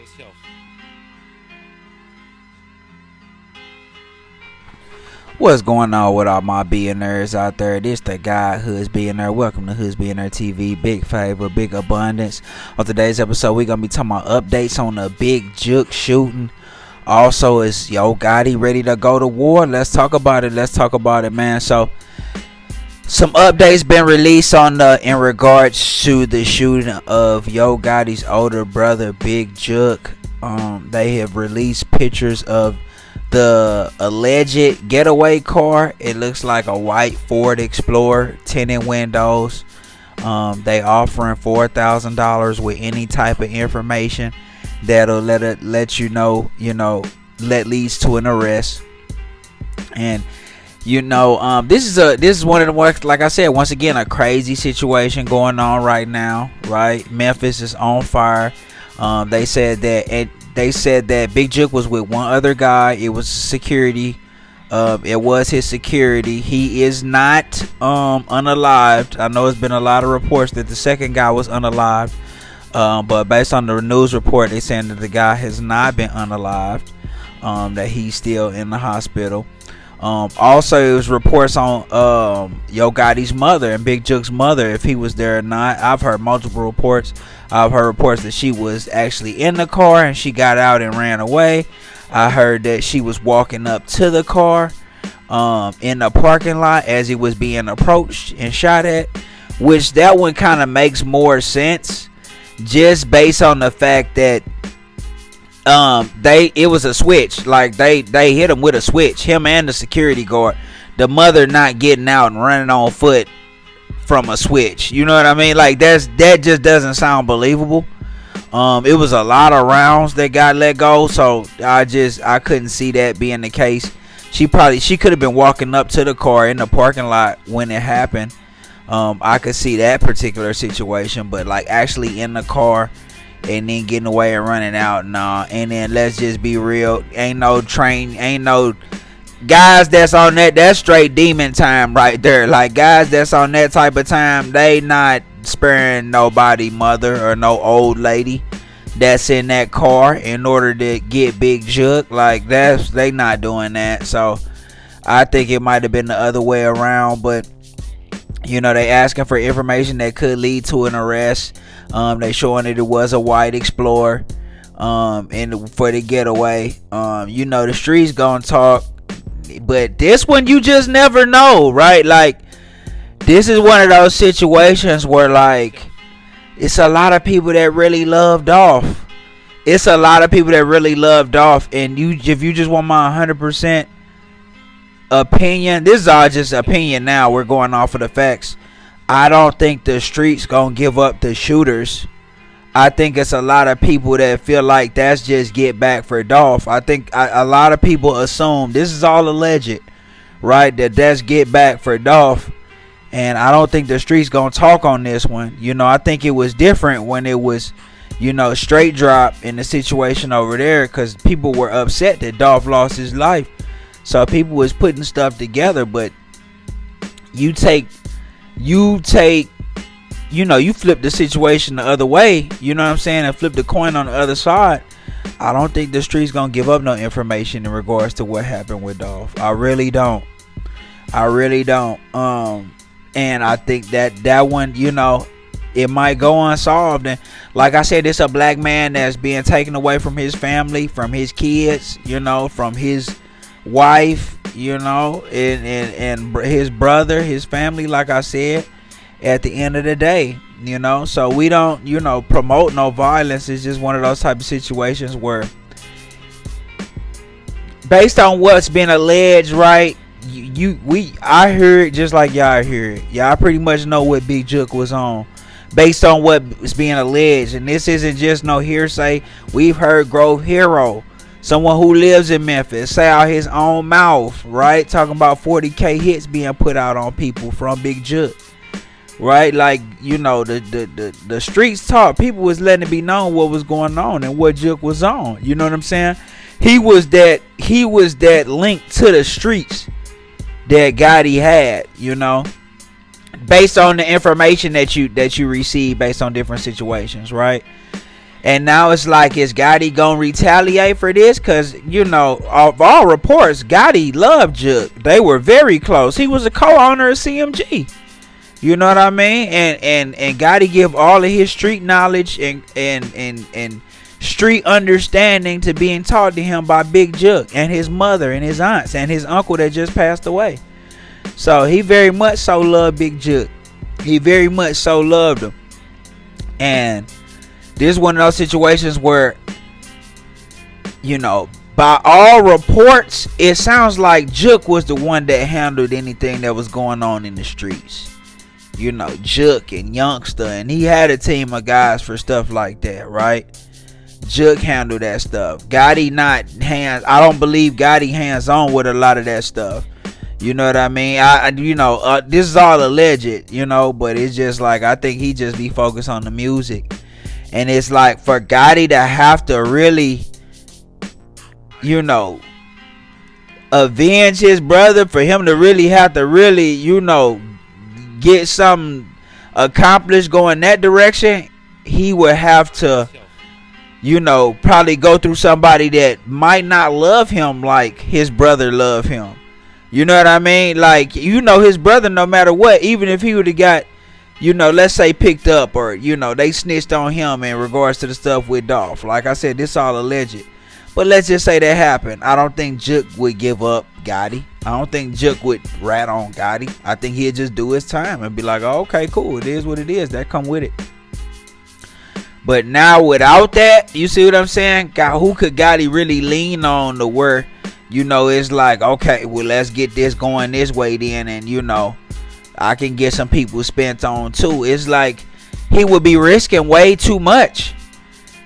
yourself. What's going on with all my billionaires out there? This the guy Hoods Billionaire. Welcome to Hoods Billionaire TV. Big favor, big abundance. On today's episode, we're gonna be talking about updates on the big Jook shooting. Also, is Yo Gotti ready to go to war? Let's talk about it. Man. So, some updates been released on in regards to the shooting of Yo Gotti's older brother, Big Jook. They have released pictures of the alleged getaway car. It looks like a white Ford Explorer, tinted windows. They offering $4,000 with any type of information that'll let you know, that leads to an arrest. And this is one of the ones, like I said, once again, a crazy situation going on right now. Right, Memphis is on fire. They said that Big Jook was with one other guy. It was security. It was his security. He is not unalived. I know it's been a lot of reports that the second guy was unalived. But based on the news report, they're saying that the guy has not been unalived. That he's still in the hospital. Also, it was reports on Yo Gotti's mother and Big Jook's mother, if he was there or not. I've heard multiple reports. I've heard reports that she was actually in the car and she got out and ran away. I heard that she was walking up to the car in the parking lot as he was being approached and shot at, which that one kind of makes more sense, just based on the fact that it was a switch. Like they hit him with a switch, him and the security guard. The mother not getting out and running on foot from a switch. You know what I mean? Like that just doesn't sound believable. It was a lot of rounds that got let go, so I couldn't see that being the case. She could have been walking up to the car in the parking lot when it happened. I could see that particular situation, but like actually in the car and then getting away and running out, nah. And then let's just be real, ain't no guys that's on that's straight demon time right there. Like guys that's on that type of time, they not sparing nobody mother or no old lady that's in that car in order to get Big Jook. Like they not doing that. So I think it might have been the other way around, but they asking for information that could lead to an arrest. They showing that it was a white Explorer and for the getaway. The streets gonna talk, but this one you just never know, right? Like this is one of those situations where like it's a lot of people that really loved off. And if you just want my 100% opinion, this is all just opinion now, we're going off of the facts. I don't think the streets gonna give up the shooters. I think it's a lot of people that feel like that's just get back for Dolph. I think a lot of people assume, this is all alleged, right, that's get back for Dolph. And I don't think the streets gonna talk on this one. I think it was different when it was straight drop in the situation over there, because people were upset that Dolph lost his life. So people was putting stuff together. But you flip the situation the other way, and flip the coin on the other side. I don't think the streets gonna give up no information in regards to what happened with Dolph. I really don't. And I think that one, it might go unsolved. And like I said, it's a black man that's being taken away from his family, from his kids, from his wife, and his brother, his family, like I said, at the end of the day, so we don't, promote no violence. It's just one of those type of situations where, based on what's been alleged, right, I hear it just like y'all hear it. Y'all pretty much know what Big Jook was on, based on what is being alleged. And this isn't just no hearsay. We've heard Grove Hero, someone who lives in Memphis, say out his own mouth, right, talking about 40K hits being put out on people from Big Jook, right? Like the streets talk. People was letting it be known what was going on and what Jook was on. You know what I'm saying? He was that link to the streets that Gotti had, based on the information that you receive based on different situations, right? And now it's like, is Gotti gonna retaliate for this? Cause you know, of all reports, Gotti loved Jook. They were very close. He was a co-owner of CMG. You know what I mean? And Gotti give all of his street knowledge and street understanding to being taught to him by Big Jook and his mother and his aunts and his uncle that just passed away. So he very much so loved Big Jook. He very much so loved him. And this is one of those situations where, you know, by all reports, it sounds like Jook was the one that handled anything that was going on in the streets. You know, Jook and Youngster, and he had a team of guys for stuff like that, right? Jook handled that stuff. Gotti not hands. I don't believe Gotti hands on with a lot of that stuff. You know what I mean? This is all alleged, you know, but it's just like, I think he just be focused on the music. And it's like, for Gotti to have to really, you know, avenge his brother, for him to really have to really, you know, get something accomplished going that direction, he would have to, you know, probably go through somebody that might not love him like his brother loved him. You know what I mean? Like, you know, his brother, no matter what, even if he would have got, you know, let's say picked up, or, you know, they snitched on him in regards to the stuff with Dolph. Like I said, this all alleged. But let's just say that happened. I don't think Jook would give up Gotti. I don't think Jook would rat on Gotti. I think he'd just do his time and be like, oh, okay, cool. It is what it is. That come with it. But now without that, you see what I'm saying? God, who could Gotti really lean on to where, you know, it's like, okay, well, let's get this going this way then, and, you know, I can get some people spent on too. It's like, he would be risking way too much.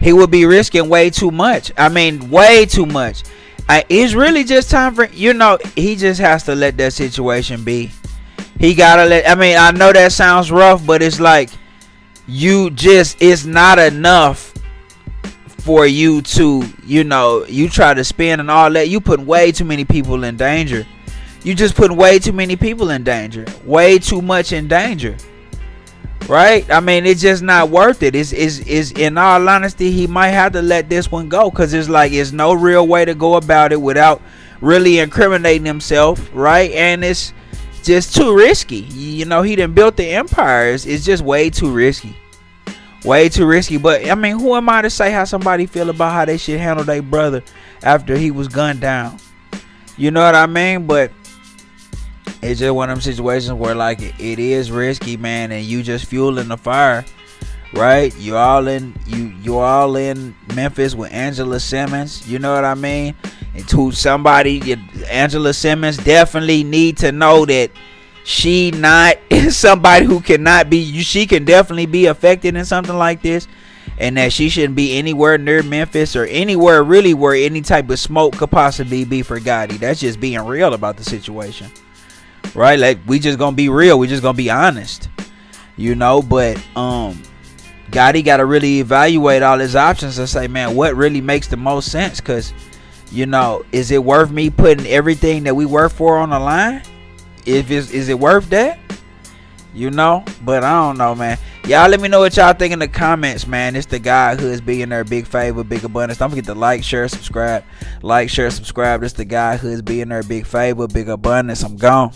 He would be risking way too much. I mean, way too much. It's really just time for, you know, he just has to let that situation be. He gotta let, I mean, I know that sounds rough, but it's like, it's not enough for you to, you know, you try to spin and all that. You put way too many people in danger. You just put way too many people in danger. Way too much in danger. Right? I mean, it's just not worth it. It's in all honesty, he might have to let this one go, because it's like, it's no real way to go about it without really incriminating himself, right? And it's just too risky. You know, he done built the empires. It's just way too risky. Way too risky. But I mean, who am I to say how somebody feel about how they should handle their brother after he was gunned down? You know what I mean? But it's just one of them situations where, like, it is risky, man, and you just fueling the fire, right? You all in Memphis with Angela Simmons. You know what I mean? And to somebody, Angela Simmons definitely need to know that she not somebody who cannot be. She can definitely be affected in something like this, and that she shouldn't be anywhere near Memphis or anywhere really where any type of smoke could possibly be for Gotti. That's just being real about the situation. Right? Like, we just gonna be real. We just gonna be honest, you know. But Gotti gotta really evaluate all his options and say, man, what really makes the most sense? Because, you know, is it worth me putting everything that we work for on the line? Is it worth that? You know. But I don't know, man. Y'all let me know what y'all think in the comments, man. It's the guy who is Billionaire, Big Favor, Big Abundance. Don't forget to like, share, subscribe. Like, share, subscribe. It's the guy who is Billionaire, Big Favor, Big Abundance. I'm gone.